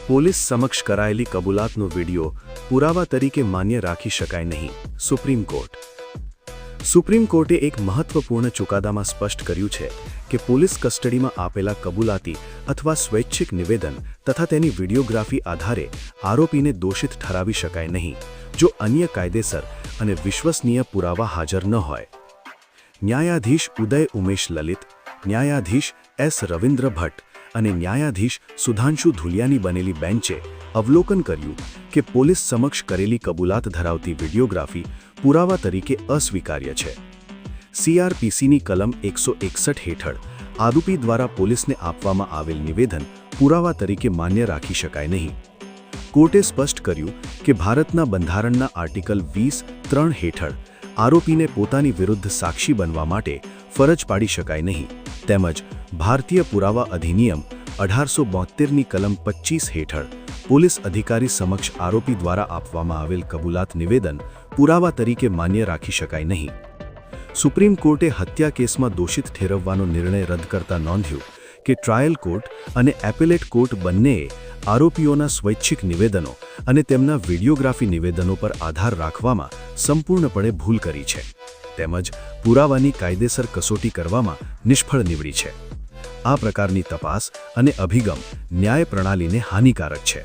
Police સમક્ષ કરાયેલી કબૂલાતનો video પુરાવા તરીકે માન્ય રાખી શકાય નહીં. Supreme court. સુપ્રીમ કોર્ટે એક મહત્વપૂર્ણ ચુકાદામાં સ્પષ્ટ કર્યું છે કે પોલીસ કસ્ટડીમાં આપેલા કબૂલાતી અથવા સ્વૈચ્છિક નિવેદન તથા તેની વિડિયોગ્રાફી આધારે આરોપીને દોષિત ઠરાવી શકાય નહીં, જો અન્ય કાયદેસર અને વિશ્વસનીય પુરાવા હાજર ન હોય. ન્યાયાધીશ ઉદય ઉમેશ લલિત, ન્યાયાધીશ એસ રવિન્દ્ર ભટ્ટ અને ન્યાયાધીશ સુધાંશુ ધુલિયાની બનેલી બેન્ચે અવલોકન કર્યું કે પોલીસ સમક્ષ કરેલી કબૂલાત ધરાવતી વિડિયોગ્રાફી પુરાવા તરીકે અસ્વીકાર્ય છે. CRPCની કલમ 161 હેઠળ આરોપી દ્વારા પોલીસને આપવામાં આવેલ નિવેદન પુરાવા તરીકે માન્ય રાખી શકાય નહીં. કોર્ટે સ્પષ્ટ કર્યું કે ભારતના બંધારણના આર્ટિકલ 20(3) હેઠળ આરોપીને પોતાની વિરુદ્ધ સાક્ષી બનવા માટે ફરજ પાડી શકાય નહીં, તેમજ ભારતીય પુરાવા અધિનિયમ 1872ની કલમ 25 હેઠળ પોલીસ અધિકારી સમક્ષ આરોપી દ્વારા આપવામાં આવેલ કબૂલાત નિવેદન પુરાવા તરીકે માન્ય રાખી શકાય નહીં. સુપ્રીમ કોર્ટે હત્યા કેસમાં દોષિત ઠેરવવાનો નિર્ણય રદ કરતા નોંધ્યું કે ટ્રાયલ કોર્ટ અને એપેલેટ કોર્ટ બંનેએ આરોપીઓના સ્વૈચ્છિક નિવેદનો અને તેમના વિડિયોગ્રાફી નિવેદનો પર આધાર રાખવામાં સંપૂર્ણપણે ભૂલ કરી છે, તેમજ પુરાવાની કાયદેસર કસોટી કરવામાં નિષ્ફળ નીવડી છે. આ પ્રકારની તપાસ અને અભિગમ ન્યાય પ્રણાલીને હાનિકારક છે.